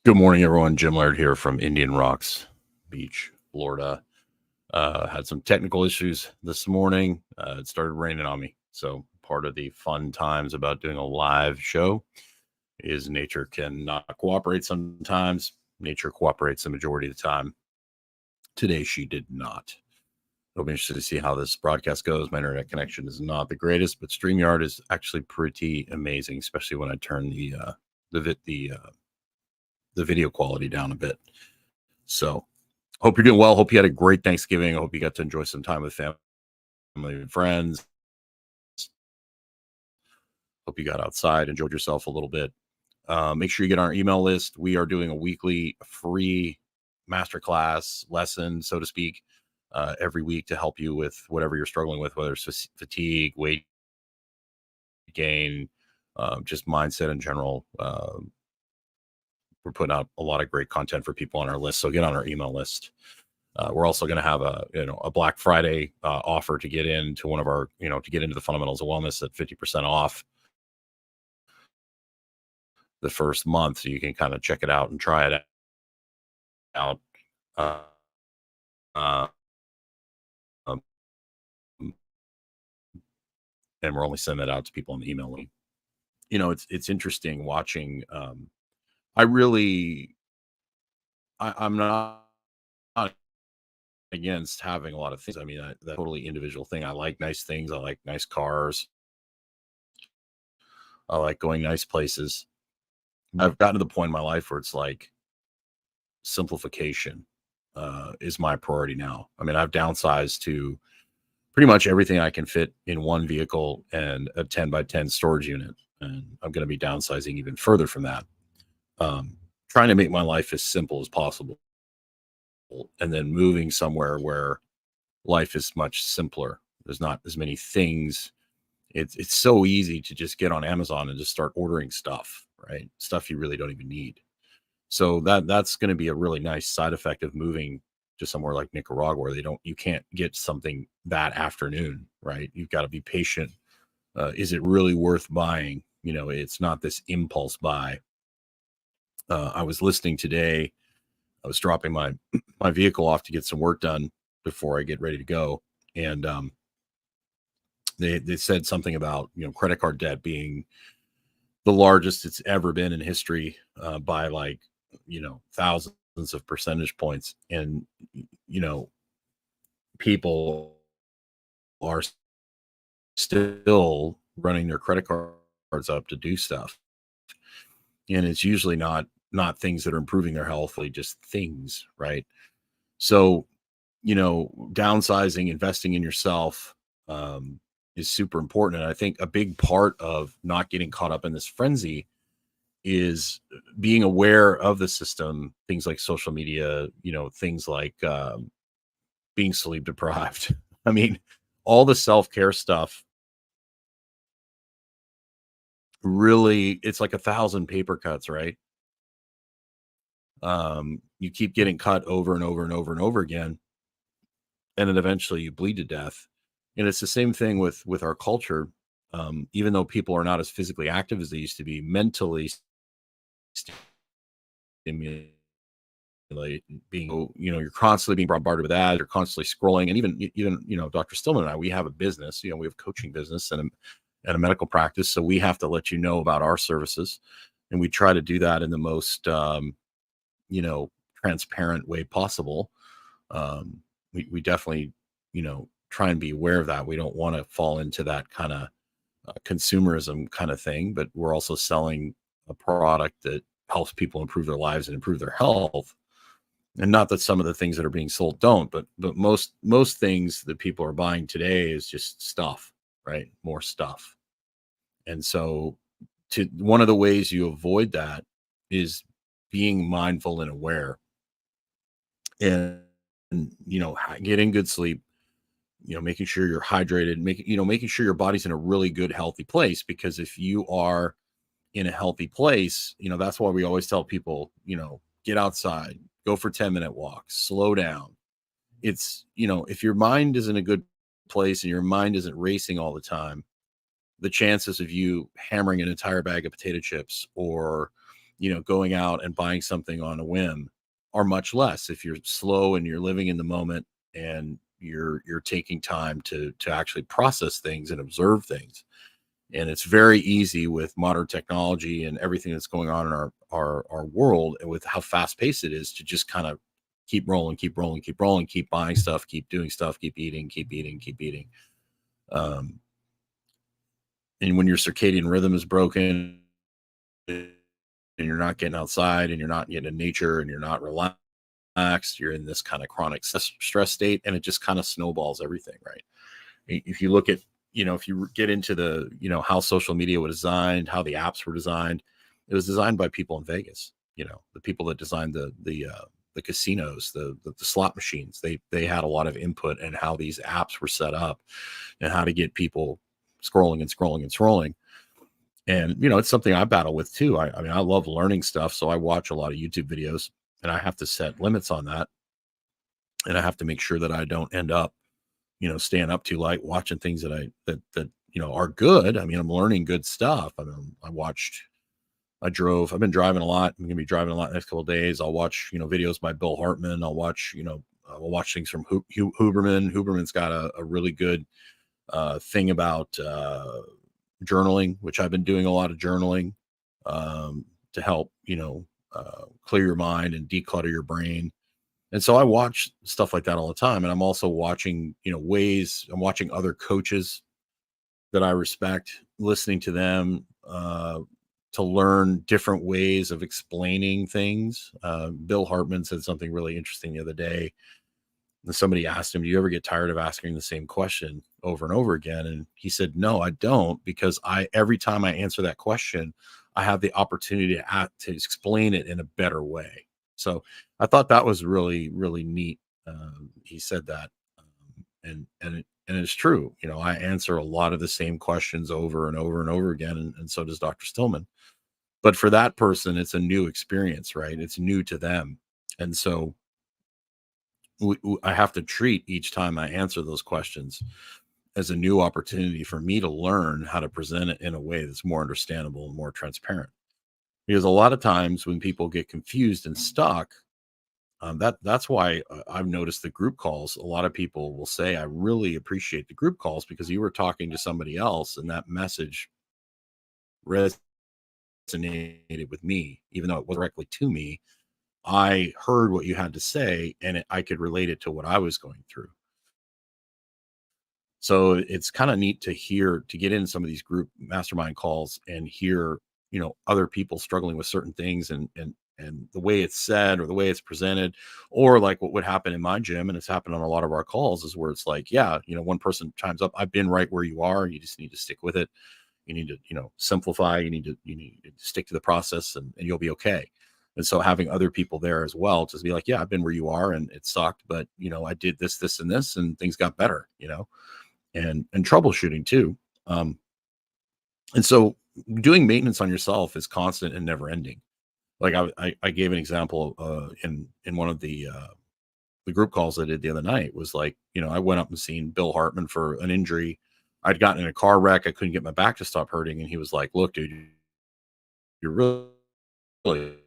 Good morning, everyone. Jim Laird here from Indian Rocks Beach, Florida. Had some technical issues this morning. It started raining on me. So, part of the fun times about doing a live show is nature can not cooperate sometimes. Nature cooperates the majority of the time. Today, she did not. I'll be interested to see how this broadcast goes. My internet connection is not the greatest, but StreamYard is actually pretty amazing, especially when I turn the video quality down a bit. So, hope you're doing well. Hope you had a great Thanksgiving. I hope you got to enjoy some time with family and friends. Hope you got outside, enjoyed yourself a little bit. Make sure you get on our email list. We are doing a weekly free masterclass lesson, so to speak, every week to help you with whatever you're struggling with, whether it's fatigue, weight gain, just mindset in general. We're putting out a lot of great content for people on our list, so get on our email list. We're also going to have a Black Friday offer to get into one of our, to get into the fundamentals of wellness at 50% off the first month. So you can kind of check it out and try it out. Uh, um, and we're only sending it out to people on the email link. It's interesting watching. I'm not against having a lot of things. I mean, that totally individual thing. I like nice things. I like nice cars. I like going nice places. I've gotten to the point in my life where it's like simplification is my priority now. I mean, I've downsized to pretty much everything I can fit in one vehicle and a 10 by 10 storage unit. And I'm going to be downsizing even further from that. Trying to make my life as simple as possible and then moving somewhere where life is much simpler. There's not as many things. It's so easy to just get on Amazon and just start ordering stuff, right? Stuff you really don't even need. So that's going to be a really nice side effect of moving to somewhere like Nicaragua, where you can't get something that afternoon, right? You've got to be patient. Is it really worth buying? It's not this impulse buy. I was listening today. I was dropping my vehicle off to get some work done before I get ready to go, and they said something about credit card debt being the largest it's ever been in history by like thousands of percentage points, and people are still running their credit cards up to do stuff, and it's usually not things that are improving their health, just things, right? So downsizing, investing in yourself is super important. And I think a big part of not getting caught up in this frenzy is being aware of the system, things like social media, things like being sleep deprived. I mean, all the self-care stuff, really, it's like 1,000 paper cuts, right? You keep getting cut over and over and over and over again, and then eventually you bleed to death. And it's the same thing with our culture. Even though people are not as physically active as they used to be, mentally stimulated, being, you're constantly being bombarded with ads, you're constantly scrolling. And even Dr. Stillman and I, we have a business, we have a coaching business and a medical practice. So we have to let you know about our services, and we try to do that in the most transparent way possible. We definitely try and be aware of that. We don't want to fall into that kind of consumerism kind of thing, but we're also selling a product that helps people improve their lives and improve their health. And not that some of the things that are being sold don't, but most things that people are buying today is just stuff, right? More stuff. And so one of the ways you avoid that is being mindful and aware, and getting good sleep, making sure you're hydrated, making sure your body's in a really good, healthy place. Because if you are in a healthy place, that's why we always tell people, get outside, go for 10-minute walks, slow down. It's, if your mind is in a good place and your mind isn't racing all the time, the chances of you hammering an entire bag of potato chips or, going out and buying something on a whim are much less if you're slow and you're living in the moment and you're taking time to actually process things and observe things. And it's very easy with modern technology and everything that's going on in our world, and with how fast paced it is, to just kind of keep rolling, keep rolling, keep rolling, keep buying stuff, keep doing stuff, keep eating, keep eating, keep eating. Um, and when your circadian rhythm is broken and you're not getting outside and you're not getting in nature and you're not relaxed, you're in this kind of chronic stress state, and it just kind of snowballs everything, right? If you look at, if you get into the, how social media was designed, how the apps were designed, it was designed by people in Vegas. The people that designed the casinos, the slot machines. They had a lot of input in how these apps were set up and how to get people scrolling and scrolling and scrolling. And it's something I battle with too. I mean, I love learning stuff, so I watch a lot of YouTube videos, and I have to set limits on that, and I have to make sure that I don't end up staying up too late watching things that are good. I mean, I'm learning good stuff. I mean, I've been driving a lot. I'm gonna be driving a lot the next couple of days. I'll watch videos by Bill Hartman. I'll watch things from Huberman. Huberman's got a really good thing about journaling, which I've been doing a lot of journaling to help clear your mind and declutter your brain. And so I watch stuff like that all the time. And I'm also watching, I'm watching other coaches that I respect, listening to them to learn different ways of explaining things. Bill Hartman said something really interesting the other day. And somebody asked him, "Do you ever get tired of asking the same question over and over again?" And he said, "No, I don't, because every time I answer that question, I have the opportunity to explain it in a better way." So I thought that was really, really neat. He said that, and it's true. I answer a lot of the same questions over and over and over again, and so does Dr. Stillman. But for that person, it's a new experience, right? It's new to them, and so I have to treat each time I answer those questions as a new opportunity for me to learn how to present it in a way that's more understandable and more transparent. Because a lot of times when people get confused and stuck, that's why I've noticed the group calls. A lot of people will say, "I really appreciate the group calls because you were talking to somebody else, and that message resonated with me, even though it was directly to me. I heard what you had to say, and I could relate it to what I was going through." So it's kind of neat to get in some of these group mastermind calls and hear, other people struggling with certain things, and the way it's said or the way it's presented, or like what would happen in my gym. And it's happened on a lot of our calls, is where it's like, yeah, one person chimes up, "I've been right where you are. You just need to stick with it. You need to, simplify. You need to stick to the process, and you'll be okay." And so having other people there as well to be like, "Yeah, I've been where you are, and it sucked, but I did this, this, and this, and things got better," and troubleshooting too. And so doing maintenance on yourself is constant and never ending. Like I gave an example in one of the group calls I did the other night. Was like, I went up and seen Bill Hartman for an injury. I'd gotten in a car wreck. I couldn't get my back to stop hurting. And he was like, "Look, dude, you're really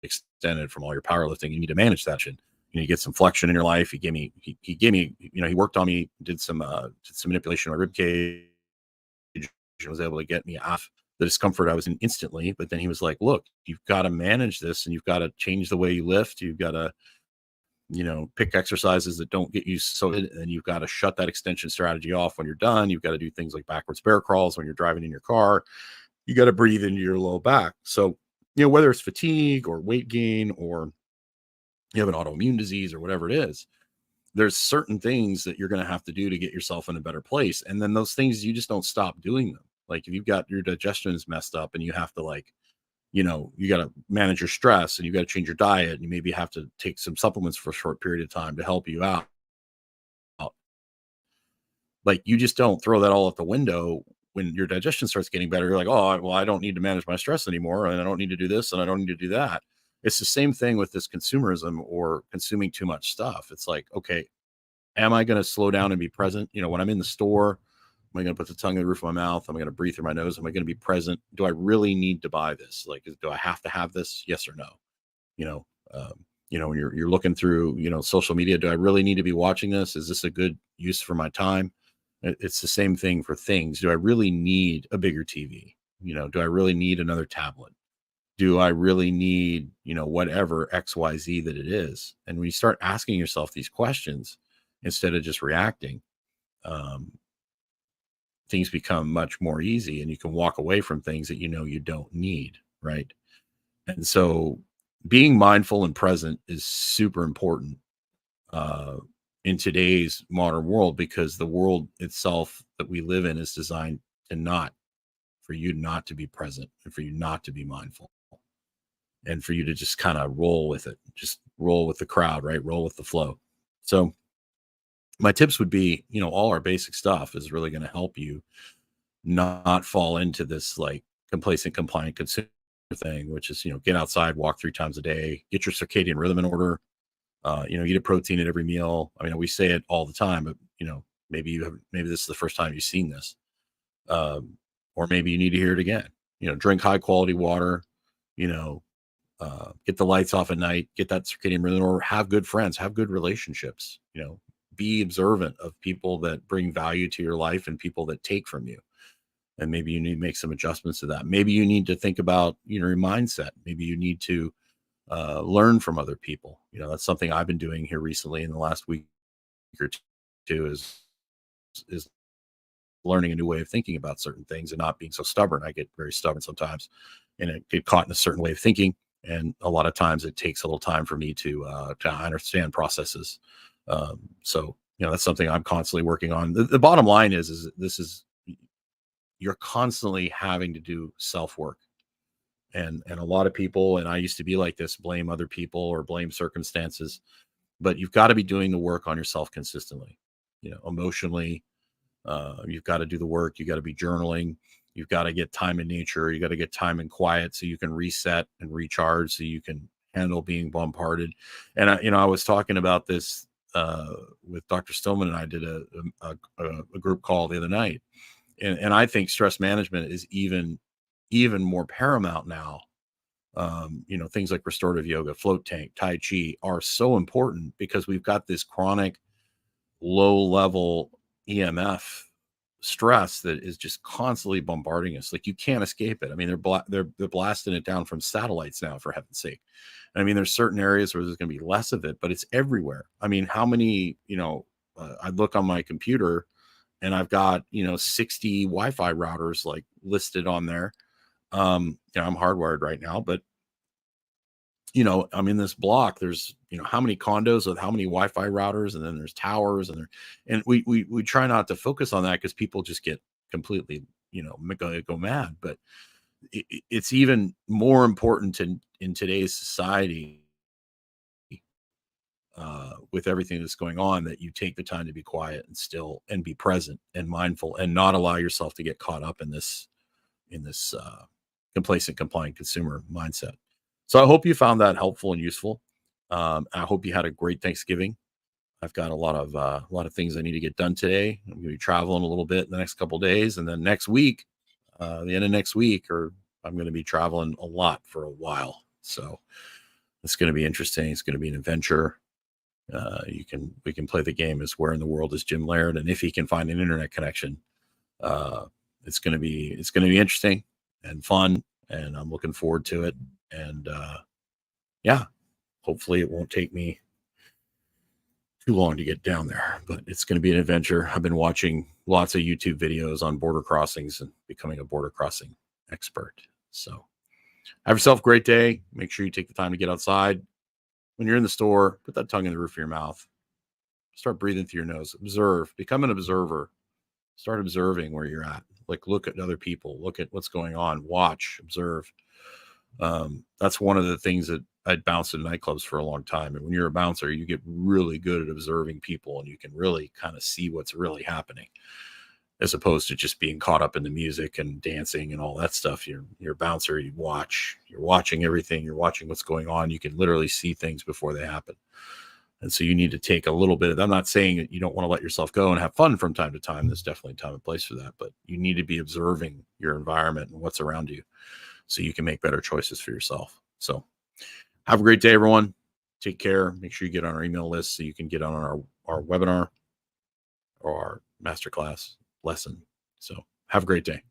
extended from all your powerlifting. You need to manage that shit. You need to get some flexion in your life." He gave me, he worked on me, did some manipulation of my rib cage, and was able to get me off the discomfort I was in instantly. But then he was like, "Look, you've got to manage this, and you've got to change the way you lift. You've got to, pick exercises that don't get you so, and you've got to shut that extension strategy off when you're done. You've got to do things like backwards bear crawls when you're driving in your car. You got to breathe into your low back." So, whether it's fatigue or weight gain, or you have an autoimmune disease or whatever it is, there's certain things that you're going to have to do to get yourself in a better place. And then those things, you just don't stop doing them. Like if you've got your digestion is messed up, and you have to you got to manage your stress, and you got to change your diet, and you maybe have to take some supplements for a short period of time to help you out. Like you just don't throw that all out the window when your digestion starts getting better. You're like, "Oh, well, I don't need to manage my stress anymore, and I don't need to do this, and I don't need to do that." It's the same thing with this consumerism or consuming too much stuff. It's like, okay, am I going to slow down and be present? When I'm in the store, Am I going to put the tongue in the roof of my mouth? Am I going to breathe through my nose? Am I going to be present? Do I really need to buy this? Like, do I have to have this? Yes or no? You know, when you're looking through, social media, do I really need to be watching this? Is this a good use for my time? It's the same thing for things. Do I really need a bigger TV? Do I really need another tablet? Do I really need, whatever XYZ that it is? And when you start asking yourself these questions instead of just reacting, um, things become much more easy, and you can walk away from things that you don't need, right? And so being mindful and present is super important uh, in today's modern world, because the world itself that we live in is designed to not for you not to be present, and for you not to be mindful, and for you to just kind of roll with it, just roll with the crowd, right? Roll with the flow. So my tips would be, all our basic stuff is really going to help you not fall into this like complacent, compliant consumer thing, which is, get outside, walk 3 times a day, get your circadian rhythm in order, eat a protein at every meal. I mean, we say it all the time, but maybe this is the first time you've seen this. Or maybe you need to hear it again. Drink high quality water, you know, get the lights off at night, get that circadian rhythm, or have good friends, have good relationships, be observant of people that bring value to your life and people that take from you. And maybe you need to make some adjustments to that. Maybe you need to think about, your mindset. Maybe you need to learn from other people. That's something I've been doing here recently in the last week or two is learning a new way of thinking about certain things and not being so stubborn. I get very stubborn sometimes, and I get caught in a certain way of thinking. And a lot of times it takes a little time for me to understand processes. So, that's something I'm constantly working on. The bottom line is you're constantly having to do self-work. And a lot of people, and I used to be like this, blame other people or blame circumstances, but you've got to be doing the work on yourself consistently, emotionally. You've got to do the work. You got to be journaling. You've got to get time in nature. You got to get time in quiet so you can reset and recharge, so you can handle being bombarded. And I was talking about this with Dr. Stillman, and I did a group call the other night. And I think stress management is even more paramount now. Things like restorative yoga, float tank, Tai Chi are so important, because we've got this chronic low level EMF stress that is just constantly bombarding us. Like, you can't escape it. I mean, they're blasting it down from satellites now, for heaven's sake. I mean, there's certain areas where there's going to be less of it, but it's everywhere. I mean, how many, I look on my computer and I've got, 60 Wi-Fi routers like listed on there. I'm hardwired right now, but I'm in this block. There's, how many condos with how many Wi-Fi routers, and then there's towers, and we try not to focus on that, because people just get completely, go mad. But it's even more important in today's society, with everything that's going on, that you take the time to be quiet and still, and be present and mindful, and not allow yourself to get caught up in this complacent, compliant consumer mindset. So I hope you found that helpful and useful. I hope you had a great Thanksgiving. I've got a lot of things I need to get done today. I'm going to be traveling a little bit in the next couple of days, and then next week, the end of next week, or I'm going to be traveling a lot for a while. So it's going to be interesting. It's going to be an adventure. We can play the game as where in the world is Jim Laird, and if he can find an internet connection. It's going to be interesting and fun, and I'm looking forward to it. And yeah, hopefully it won't take me too long to get down there, but it's going to be an adventure. I've been watching lots of YouTube videos on border crossings and becoming a border crossing expert. So have yourself a great day. Make sure you take the time to get outside. When you're in the store, put that tongue in the roof of your mouth. Start breathing through your nose. Observe. Become an observer. Start observing where you're at. Like, look at other people. Look at what's going on. Watch. Observe. That's one of the things that I'd bounced in nightclubs for a long time. And when you're a bouncer, you get really good at observing people, and you can really kind of see what's really happening, as opposed to just being caught up in the music and dancing and all that stuff. You're a bouncer. You're watching everything. You're watching what's going on. You can literally see things before they happen. And so you need to take a little bit of, I'm not saying that you don't want to let yourself go and have fun from time to time. There's definitely time and place for that, but you need to be observing your environment and what's around you so you can make better choices for yourself. So have a great day, everyone. Take care. Make sure you get on our email list so you can get on our webinar or our masterclass lesson. So have a great day.